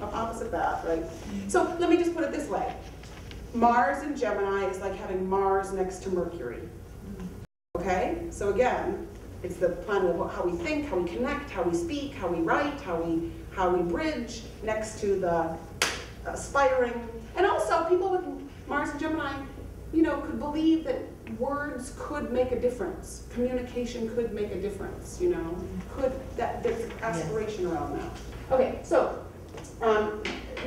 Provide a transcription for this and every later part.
opposite that, right? So let me just put it this way. Mars in Gemini is like having Mars next to Mercury. Okay? So again, it's the planet of how we think, how we connect, how we speak, how we write, how we bridge, next to the aspiring. And also, people with Mars and Gemini, you know, could believe that words could make a difference. Communication could make a difference, you know. There's aspiration around that. Okay, so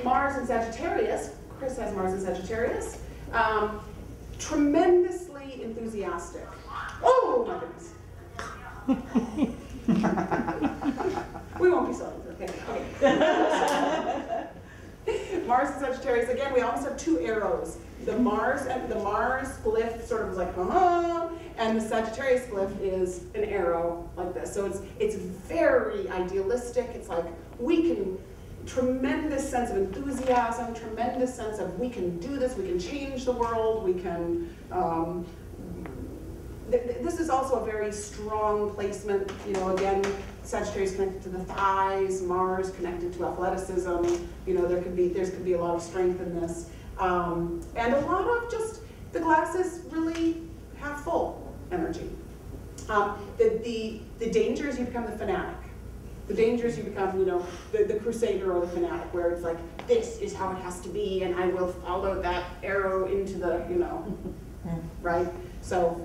Mars in Sagittarius, Chris has Mars in Sagittarius, tremendously enthusiastic. Oh my goodness. We won't be selling it, okay. Mars and Sagittarius, again, we almost have two arrows. The Mars glyph sort of is like, and the Sagittarius glyph is an arrow like this. So it's very idealistic. It's like tremendous sense of enthusiasm, tremendous sense of we can do this, we can change the world, we can, this is also a very strong placement, you know, again, Sagittarius connected to the thighs, Mars connected to athleticism, you know, there could be a lot of strength in this. And a lot of just, the glass is really half full energy. The danger is you become the fanatic. The danger is you become, you know, the crusader or the fanatic, where it's like, this is how it has to be, and I will follow that arrow into the, you know, right? So,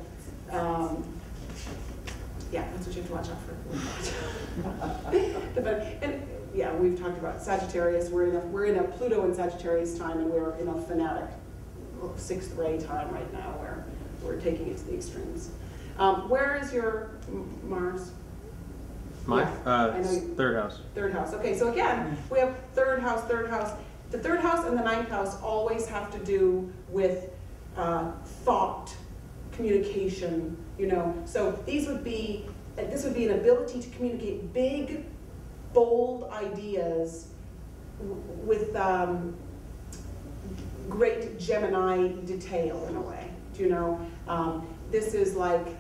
yeah, that's what you have to watch out for. And yeah, we've talked about Sagittarius. We're in a Pluto and Sagittarius time, and we're in a fanatic 6th ray time right now, where we're taking it to the extremes. Where is your Mars? Mine? Yeah, third house. Third house. Okay, so again, we have third house, third house. The third house and the 9th house always have to do with thought, communication, you know. So this would be an ability to communicate big, bold ideas with great Gemini detail in a way. Do you know? This is like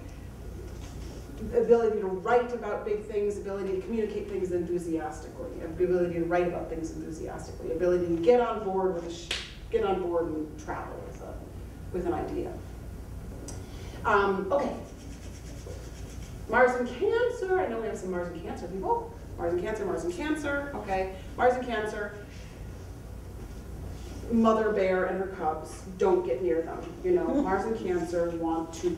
ability to write about big things, ability to communicate things enthusiastically, ability to write about things enthusiastically, ability to get on board and travel with an idea. Okay. Mars in Cancer. I know we have some Mars in Cancer people. Mars in Cancer, Mars in Cancer. Okay. Mars in Cancer. Mother bear and her cubs, don't get near them. You know, Mars and Cancer want to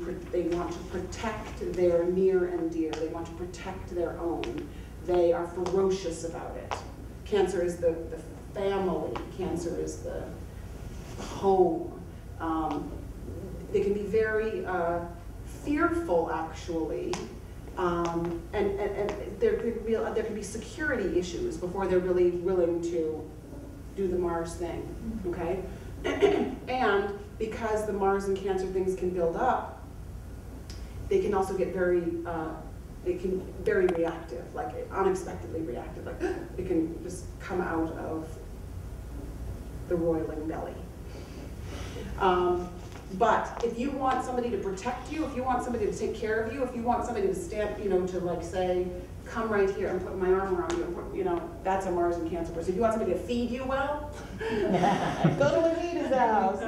protect their near and dear. They want to protect their own. They are ferocious about it. Cancer is the family. Cancer is the home. They can be very fearful, actually, and there can be security issues before they're really willing to do the Mars thing, okay? And because the Mars and Cancer things can build up, they can also get very reactive, like unexpectedly reactive, like it can just come out of the roiling belly. But if you want somebody to protect you, if you want somebody to take care of you, if you want somebody to stand, you know, to like say, come right here and put my arm around you, and put, you know, that's a Mars and Cancer person. If you want somebody to feed you well, go to Anita's house.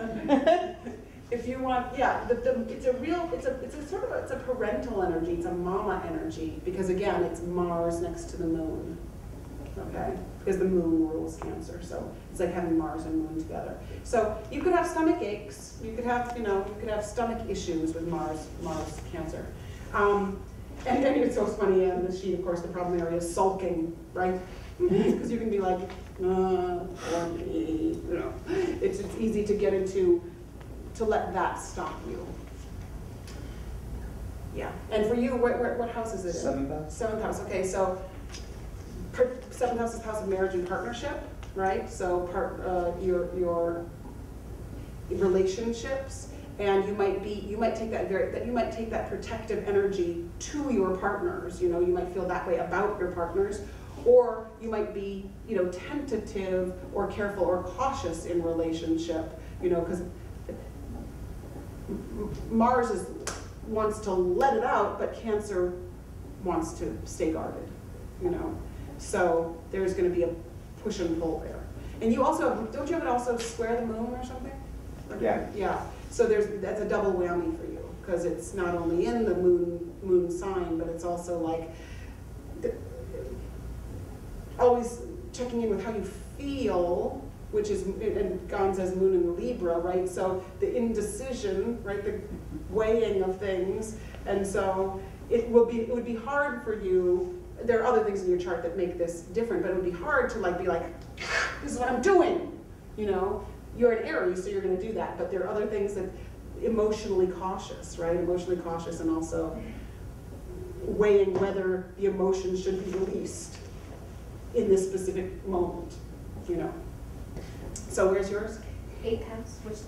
If you want, yeah, it's a parental energy, it's a mama energy, because again, it's Mars next to the moon, okay? Because the moon rules Cancer, so it's like having Mars and moon together. So you could have stomach aches, you could have, you know, you could have stomach issues with Mars Cancer. And then it's so funny on the sheet, of course, the problem area is sulking, right? Because you can be like, you know, it's easy to get into, to let that stop you. Yeah, and for you, what house is it in? 7th house. 7th house, okay, so 7th house is house of marriage and partnership, right? So your relationships, and you might take that protective energy to your partners. You know, you might feel that way about your partners, or you might be, you know, tentative or careful or cautious in relationship. You know, because Mars wants to let it out, but Cancer wants to stay guarded. You know, so there's going to be a push and pull there. And you also have, don't you have it also square the moon or something? Yeah. Yeah, so that's a double whammy for you, because it's not only in the moon sign, but it's also like, always checking in with how you feel, which is, and Gon says moon in Libra, right? So the indecision, right, the weighing of things, and so it would be hard for you. There are other things in your chart that make this different, but it would be hard to like be like, this is what I'm doing, you know? You're an Aries, so you're going to do that, but there are other things that emotionally cautious, right? Emotionally cautious, and also weighing whether the emotion should be released in this specific moment, you know. So where's yours? 8th house, which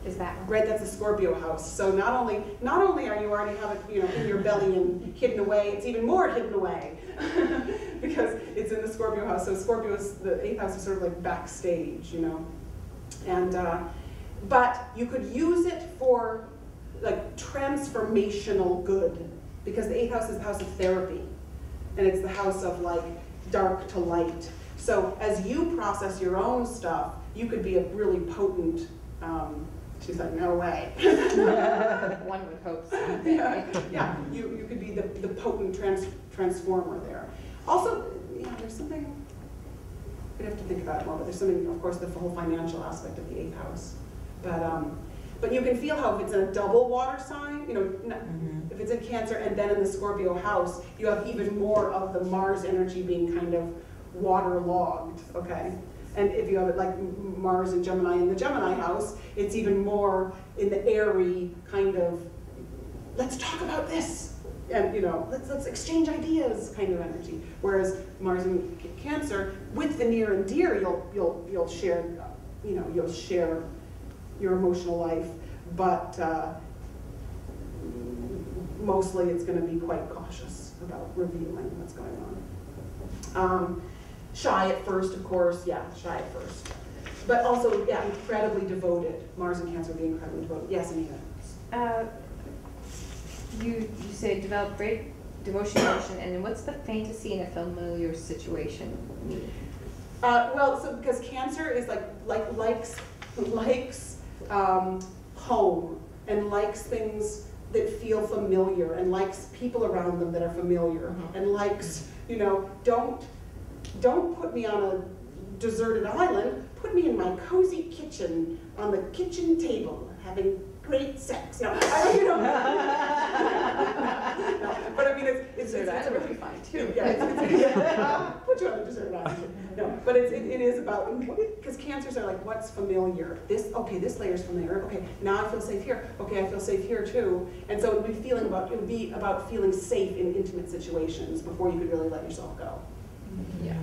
is that one? Right, that's the Scorpio house. So not only are you already have it, you know, in your belly and hidden away, it's even more hidden away because it's in the Scorpio house. So Scorpio is, the 8th house is sort of like backstage, you know. And but you could use it for like transformational good, because the 8th house is the house of therapy, and it's the house of like dark to light. So as you process your own stuff, you could be a really potent, she's like, no way. One would hope so. Yeah, you could be the potent transformer there. Also, yeah, there's something, we'd have to think about it more, but there's something, of course, the whole financial aspect of the 8th house. But you can feel how if it's in a double water sign, you know, if it's in Cancer and then in the Scorpio house, you have even more of the Mars energy being kind of waterlogged, okay? And if you have it like Mars and Gemini in the Gemini house, it's even more in the airy kind of, let's talk about this, and you know, let's exchange ideas kind of energy. Whereas Mars in Cancer, with the near and dear, you'll share, you know, you'll share your emotional life, but mostly it's going to be quite cautious about revealing what's going on. Shy at first, of course, yeah, shy at first. But also, yeah, incredibly devoted. Mars and Cancer will be incredibly devoted. Yes, Anita? You say develop great devotion, emotion, and then what's the fantasy in a familiar situation? Well, so because Cancer is likes home, and likes things that feel familiar, and likes people around them that are familiar, and likes, you know, don't put me on a deserted island, put me in my cozy kitchen on the kitchen table having great sex. No, you know. No, but I mean, it's really fun too. Yeah, put you on the deserted island. No, but it is about, because Cancers are like, what's familiar? This layer's familiar. Okay, now I feel safe here. Okay, I feel safe here too. And so it would be about feeling safe in intimate situations before you could really let yourself go. Yeah.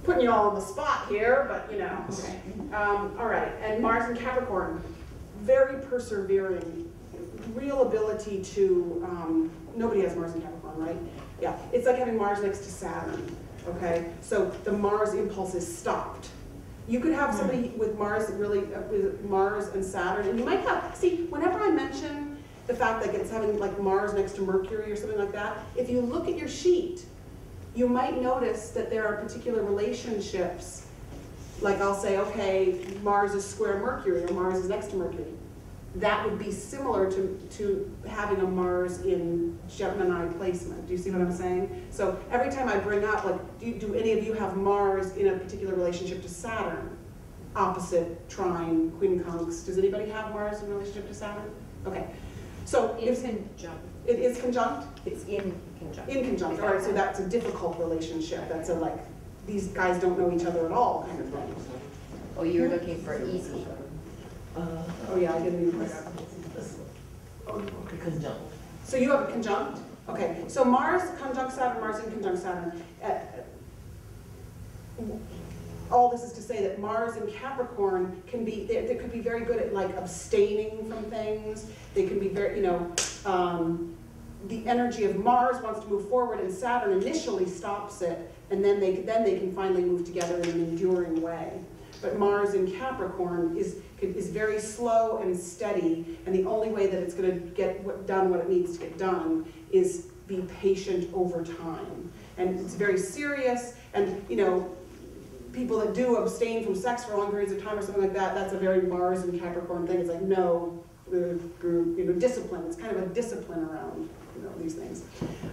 Putting you all on the spot here, but you know. Okay. All right, and Mars and Capricorn, very persevering, real ability to, nobody has Mars and Capricorn, right? Yeah, it's like having Mars next to Saturn, okay? So the Mars impulse is stopped. You could have somebody with Mars, with Mars and Saturn, and you might have, see, whenever I mention the fact that it's having like Mars next to Mercury or something like that, if you look at your sheet, you might notice that there are particular relationships, like I'll say, okay, Mars is square Mercury, or Mars is next to Mercury. That would be similar to having a Mars in Gemini placement. Do you see what I'm saying? So every time I bring up, like, do any of you have Mars in a particular relationship to Saturn? Opposite, trine, quincunx. Does anybody have Mars in relationship to Saturn? Okay. So It's conjunct. It is conjunct? It's in conjunct. In conjunct, all right, so that's a difficult relationship. That's a like, these guys don't know each other at all kind of thing. Oh, you're looking for easy. Oh yeah, I didn't even like Conjunct. So you have a conjunct? Okay, so Mars conjunct Saturn, Mars in conjunct Saturn. All this is to say that Mars in Capricorn can be, they could be very good at like abstaining from things. They can be very, you know, the energy of Mars wants to move forward and Saturn initially stops it, and then they can finally move together in an enduring way. But Mars in Capricorn is very slow and steady, and the only way that it's going to get done what it needs to get done is be patient over time. And it's very serious, and you know, people that do abstain from sex for long periods of time or something like that, that's a very Mars and Capricorn thing. It's like, no, discipline. It's kind of a discipline around, these things.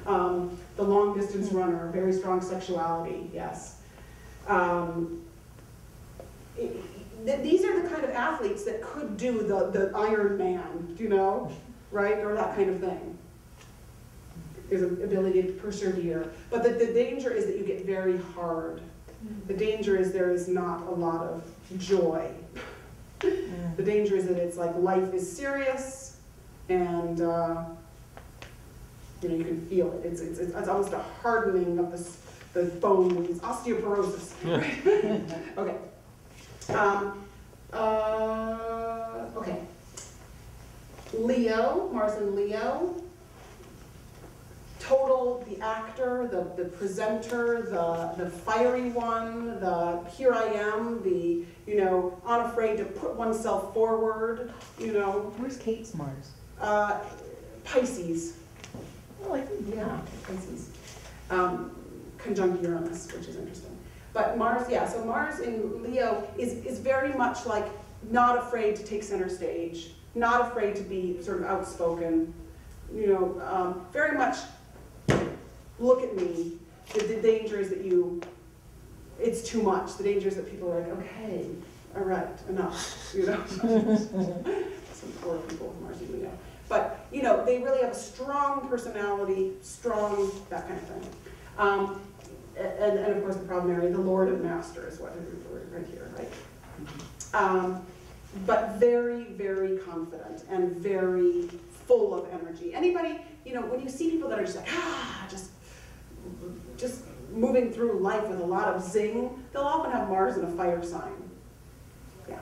The long distance runner, very strong sexuality, yes. These are the kind of athletes that could do the Iron Man, right? Or that kind of thing. There's an ability to persevere. But the danger is that you get very hard. The danger is there is not a lot of joy. The danger is that it's like life is serious, and you can feel it. It's almost a hardening of the bone. It's osteoporosis. Right? Okay. Okay. Leo, Mars in Leo. Total, the actor, the presenter, the fiery one, the here I am, the, unafraid to put oneself forward, Where's Kate's Mars? Pisces. Oh, I think, Yeah, Pisces. Conjunct Uranus, which is interesting. But Mars, so Mars in Leo is very much like not afraid to take center stage, not afraid to be sort of outspoken, very much look at me. The danger is that it's too much. The danger is that people are like, okay, all right, enough, Some poor people with Mars in Leo. But, they really have a strong personality, that kind of thing. And of course the problem area, the Lord and Master is what we're right here, right? But very, very confident and very full of energy. Anybody, when you see people that are just like, just moving through life with a lot of zing, they'll often have Mars in a fire sign. Yeah.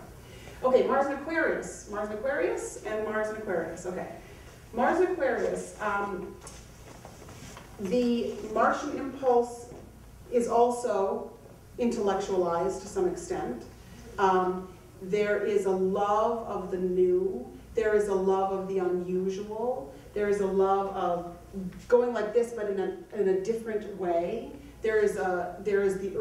Okay, Mars in Aquarius. Mars in Aquarius and Mars in Aquarius. Okay. Mars in Aquarius, the Martian impulse is also intellectualized to some extent. There is a love of the new. There is a love of the unusual. There is a love of going like this, but in a different way. There is the